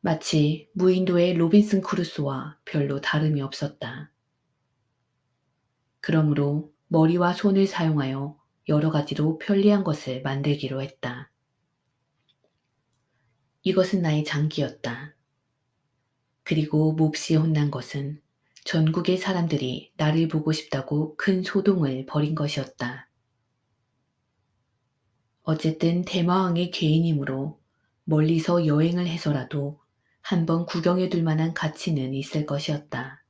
[SPEAKER 1] 마치 무인도의 로빈슨 크루소와 별로 다름이 없었다. 그러므로 머리와 손을 사용하여 여러 가지로 편리한 것을 만들기로 했다. 이것은 나의 장기였다. 그리고 몹시 혼난 것은 전국의 사람들이 나를 보고 싶다고 큰 소동을 벌인 것이었다. 어쨌든 대마왕의 개인이므로 멀리서 여행을 해서라도 한번 구경해 둘 만한 가치는 있을 것이었다.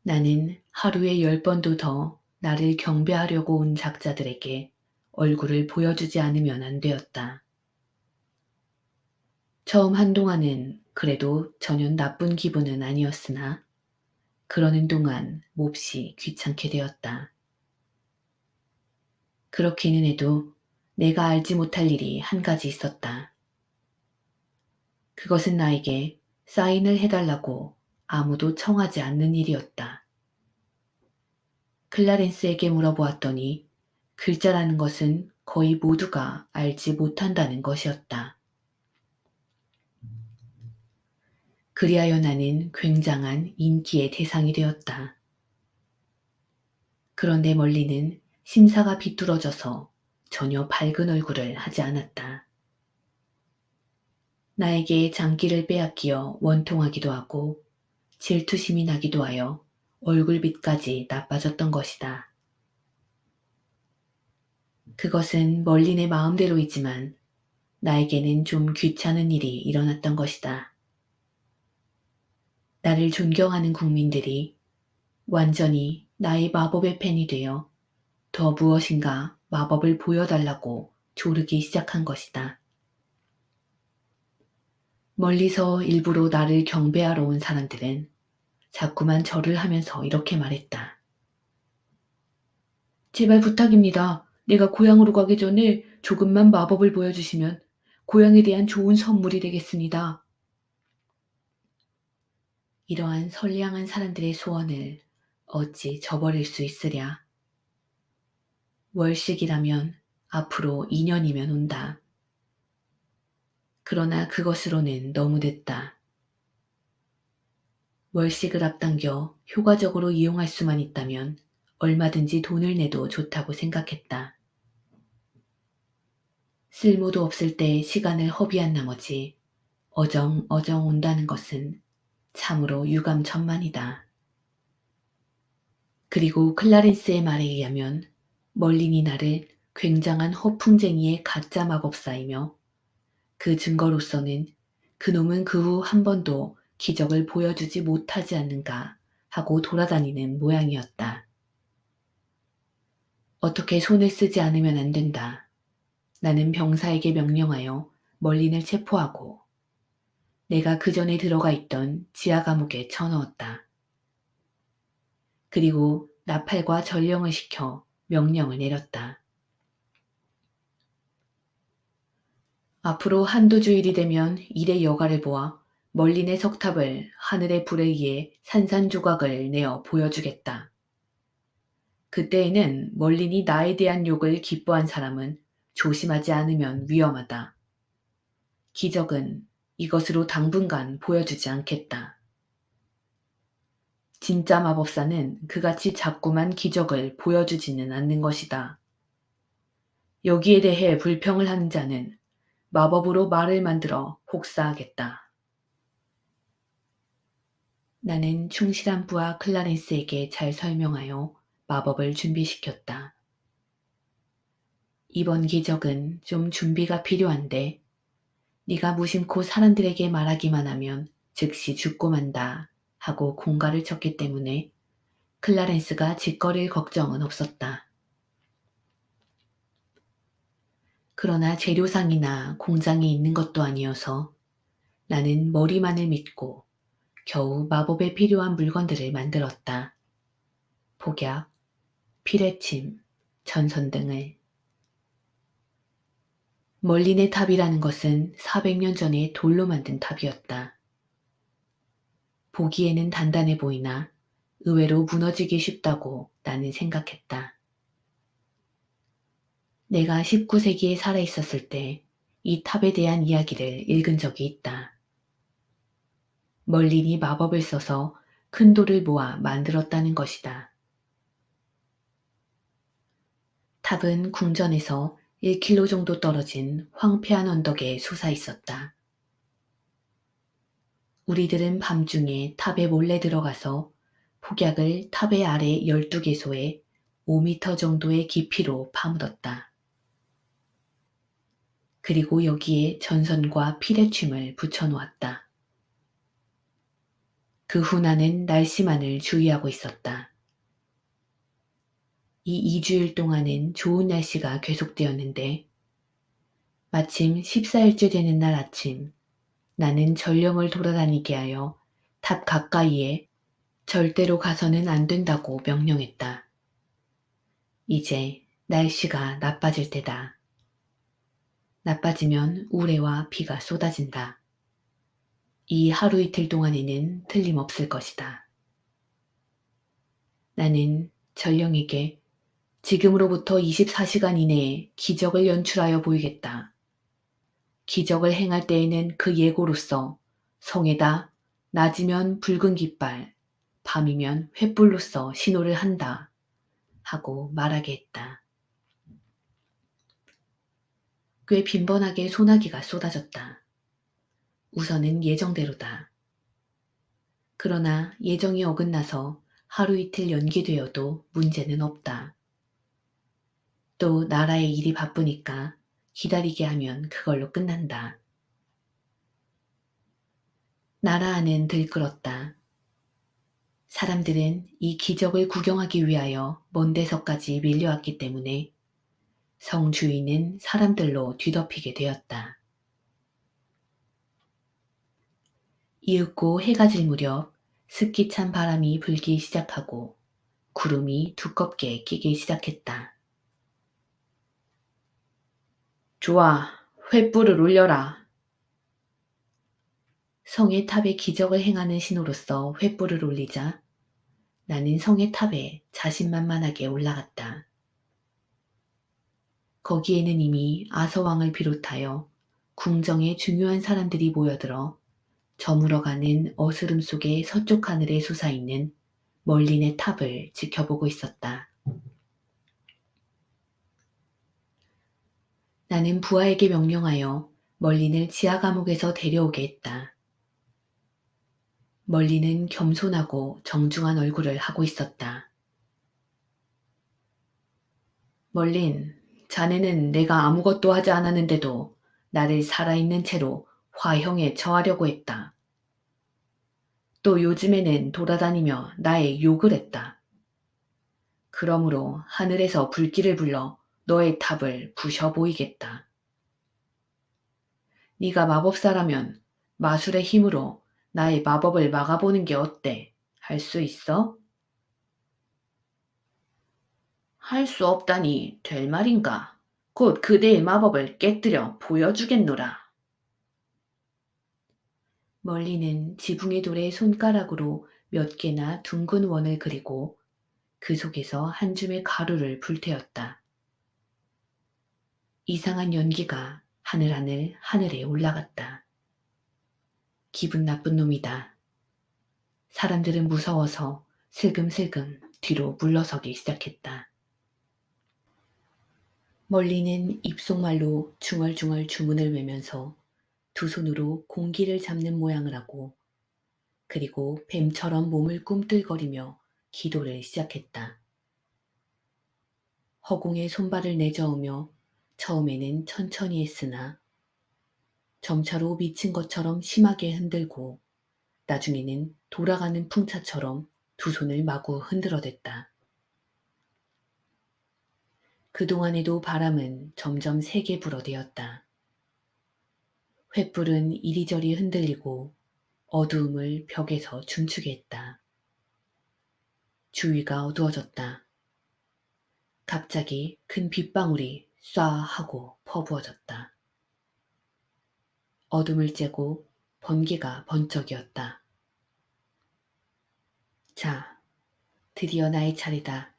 [SPEAKER 1] 나는 하루에 10번도 더 나를 경배하려고 온 작자들에게 얼굴을 보여주지 않으면 안 되었다. 처음 한동안은 그래도 전혀 나쁜 기분은 아니었으나 그러는 동안 몹시 귀찮게 되었다. 그렇기는 해도 내가 알지 못할 일이 한 가지 있었다. 그것은 나에게 사인을 해달라고 아무도 청하지 않는 일이었다. 클라렌스에게 물어보았더니 글자라는 것은 거의 모두가 알지 못한다는 것이었다. 그리하여 나는 굉장한 인기의 대상이 되었다. 그런데 멀리는 심사가 비뚤어져서 전혀 밝은 얼굴을 하지 않았다. 나에게 장기를 빼앗기어 원통하기도 하고 질투심이 나기도 하여 얼굴빛까지 나빠졌던 것이다. 그것은 멀린의 마음대로이지만 나에게는 좀 귀찮은 일이 일어났던 것이다. 나를 존경하는 국민들이 완전히 나의 마법의 팬이 되어 더 무엇인가 마법을 보여달라고 조르기 시작한 것이다. 멀리서 일부러 나를 경배하러 온 사람들은 자꾸만 절을 하면서 이렇게 말했다. 제발 부탁입니다. 내가 고향으로 가기 전에 조금만 마법을 보여주시면 고향에 대한 좋은 선물이 되겠습니다. 이러한 선량한 사람들의 소원을 어찌 저버릴 수 있으랴. 월식이라면 앞으로 2년이면 온다. 그러나 그것으로는 너무 늦다. 월식을 앞당겨 효과적으로 이용할 수만 있다면 얼마든지 돈을 내도 좋다고 생각했다. 쓸모도 없을 때 시간을 허비한 나머지 어정어정 온다는 것은 참으로 유감천만이다. 그리고 클라렌스의 말에 의하면 멀린이 나를 굉장한 허풍쟁이의 가짜 마법사이며 그 증거로서는 그놈은 그 후 한 번도 기적을 보여주지 못하지 않는가 하고 돌아다니는 모양이었다. 어떻게 손을 쓰지 않으면 안 된다. 나는 병사에게 명령하여 멀린을 체포하고 내가 그 전에 들어가 있던 지하 감옥에 쳐넣었다. 그리고 나팔과 전령을 시켜 명령을 내렸다. 앞으로 한두 주일이 되면 일의 여가를 보아 멀린의 석탑을 하늘의 불에 의해 산산조각을 내어 보여주겠다. 그때에는 멀린이 나에 대한 욕을 기뻐한 사람은 조심하지 않으면 위험하다. 기적은 이것으로 당분간 보여주지 않겠다. 진짜 마법사는 그같이 자꾸만 기적을 보여주지는 않는 것이다. 여기에 대해 불평을 하는 자는 마법으로 말을 만들어 혹사하겠다. 나는 충실한 부하 클라렌스에게 잘 설명하여 마법을 준비시켰다. 이번 기적은 좀 준비가 필요한데 네가 무심코 사람들에게 말하기만 하면 즉시 죽고 만다 하고 공갈을 쳤기 때문에 클라렌스가 짓거릴 걱정은 없었다. 그러나 재료상이나 공장이 있는 것도 아니어서 나는 머리만을 믿고 겨우 마법에 필요한 물건들을 만들었다. 복약, 피레침, 전선 등을. 멀린의 탑이라는 것은 400년 전에 돌로 만든 탑이었다. 보기에는 단단해 보이나 의외로 무너지기 쉽다고 나는 생각했다. 내가 19세기에 살아 있었을 때 이 탑에 대한 이야기를 읽은 적이 있다. 멀린이 마법을 써서 큰 돌을 모아 만들었다는 것이다. 탑은 궁전에서 1km 정도 떨어진 황폐한 언덕에 솟아 있었다. 우리들은 밤중에 탑에 몰래 들어가서 폭약을 탑의 아래 12개소에 5m 정도의 깊이로 파묻었다. 그리고 여기에 전선과 피레침을 붙여놓았다. 그 후 나는 날씨만을 주의하고 있었다. 이 2주일 동안은 좋은 날씨가 계속되었는데 마침 14일째 되는 날 아침 나는 전령을 돌아다니게 하여 탑 가까이에 절대로 가서는 안 된다고 명령했다. 이제 날씨가 나빠질 때다. 나빠지면 우레와 비가 쏟아진다. 이 하루 이틀 동안에는 틀림없을 것이다. 나는 전령에게 지금으로부터 24시간 이내에 기적을 연출하여 보이겠다. 기적을 행할 때에는 그 예고로서 성에다 낮이면 붉은 깃발, 밤이면 횃불로서 신호를 한다 하고 말하게 했다. 꽤 빈번하게 소나기가 쏟아졌다. 우선은 예정대로다. 그러나 예정이 어긋나서 하루 이틀 연기되어도 문제는 없다. 또 나라의 일이 바쁘니까 기다리게 하면 그걸로 끝난다. 나라 안은 들끓었다. 사람들은 이 기적을 구경하기 위하여 먼 데서까지 밀려왔기 때문에 성 주위는 사람들로 뒤덮이게 되었다. 이윽고 해가 질 무렵 습기 찬 바람이 불기 시작하고 구름이 두껍게 끼기 시작했다. 좋아, 횃불을 올려라. 성의 탑에 기적을 행하는 신호로서 횃불을 올리자 나는 성의 탑에 자신만만하게 올라갔다. 거기에는 이미 아서왕을 비롯하여 궁정의 중요한 사람들이 모여들어 저물어가는 어스름 속의 서쪽 하늘에 솟아있는 멀린의 탑을 지켜보고 있었다. 나는 부하에게 명령하여 멀린을 지하 감옥에서 데려오게 했다. 멀린은 겸손하고 정중한 얼굴을 하고 있었다. 멀린, 자네는 내가 아무것도 하지 않았는데도 나를 살아있는 채로 화형에 처하려고 했다. 또 요즘에는 돌아다니며 나의 욕을 했다. 그러므로 하늘에서 불길을 불러 너의 탑을 부셔 보이겠다. 네가 마법사라면 마술의 힘으로 나의 마법을 막아보는 게 어때? 할 수 있어? 할 수 없다니 될 말인가? 곧 그대의 마법을 깨뜨려 보여주겠노라. 멀리는 지붕의 돌에 손가락으로 몇 개나 둥근 원을 그리고 그 속에서 한 줌의 가루를 불태웠다. 이상한 연기가 하늘에 올라갔다. 기분 나쁜 놈이다. 사람들은 무서워서 슬금슬금 뒤로 물러서기 시작했다. 멀리는 입속말로 중얼중얼 주문을 외면서 두 손으로 공기를 잡는 모양을 하고 그리고 뱀처럼 몸을 꿈틀거리며 기도를 시작했다. 허공에 손발을 내저으며 처음에는 천천히 했으나 점차로 미친 것처럼 심하게 흔들고 나중에는 돌아가는 풍차처럼 두 손을 마구 흔들어댔다. 그동안에도 바람은 점점 세게 불어대었다. 횃불은 이리저리 흔들리고 어두움을 벽에서 춤추게 했다. 주위가 어두워졌다. 갑자기 큰 빗방울이 쏴 하고 퍼부어졌다. 어둠을 쬐고 번개가 번쩍이었다. 자, 드디어 나의 차례다.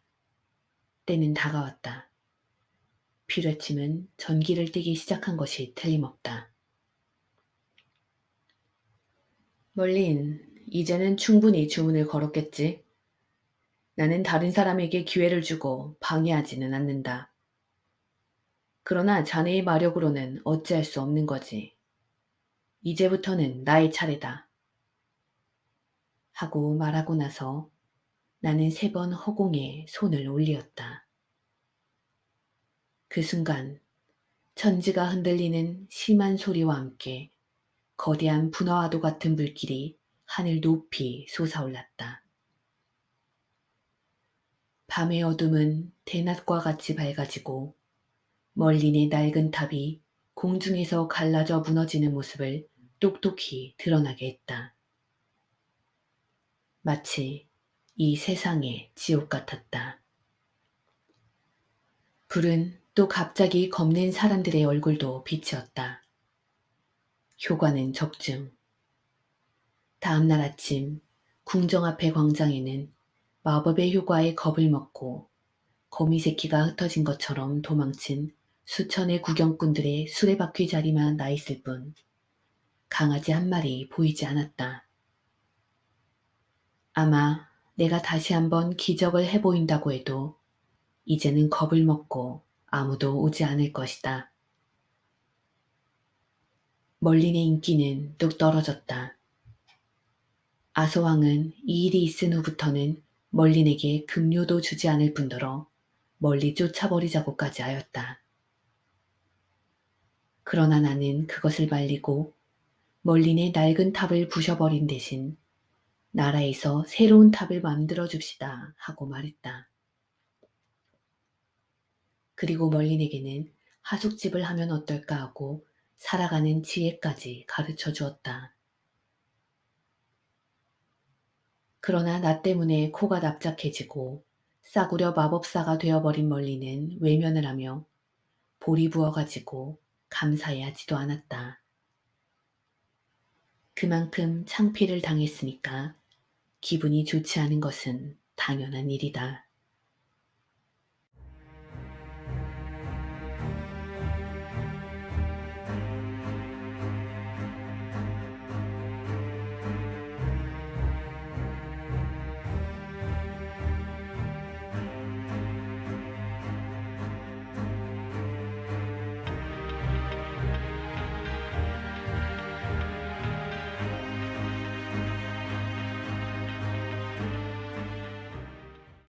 [SPEAKER 1] 때는 다가왔다. 피뢰침은 전기를 띠기 시작한 것이 틀림없다. 멀린, 이제는 충분히 주문을 걸었겠지? 나는 다른 사람에게 기회를 주고 방해하지는 않는다. 그러나 자네의 마력으로는 어찌할 수 없는 거지. 이제부터는 나의 차례다. 하고 말하고 나서 나는 3번 허공에 손을 올리었다. 그 순간 천지가 흔들리는 심한 소리와 함께 거대한 분화와도 같은 불길이 하늘 높이 솟아올랐다. 밤의 어둠은 대낮과 같이 밝아지고 멀린의 낡은 탑이 공중에서 갈라져 무너지는 모습을 똑똑히 드러나게 했다. 마치 이 세상의 지옥 같았다. 불은 또 갑자기 겁낸 사람들의 얼굴도 비치었다. 효과는 적중. 다음 날 아침 궁정 앞의 광장에는 마법의 효과에 겁을 먹고 거미 새끼가 흩어진 것처럼 도망친 수천의 구경꾼들의 수레바퀴 자리만 나 있을 뿐 강아지 한 마리 보이지 않았다. 아마 내가 다시 한번 기적을 해보인다고 해도 이제는 겁을 먹고 아무도 오지 않을 것이다. 멀린의 인기는 뚝 떨어졌다. 아소왕은 이 일이 있은 후부터는 멀린에게 급료도 주지 않을 뿐더러 멀리 쫓아버리자고까지 하였다. 그러나 나는 그것을 말리고 멀린의 낡은 탑을 부셔버린 대신 나라에서 새로운 탑을 만들어 줍시다 하고 말했다. 그리고 멀린에게는 하숙집을 하면 어떨까 하고 살아가는 지혜까지 가르쳐 주었다. 그러나 나 때문에 코가 납작해지고 싸구려 마법사가 되어버린 멀리는 외면을 하며 볼이 부어가지고 감사해하지도 않았다. 그만큼 창피를 당했으니까 기분이 좋지 않은 것은 당연한 일이다.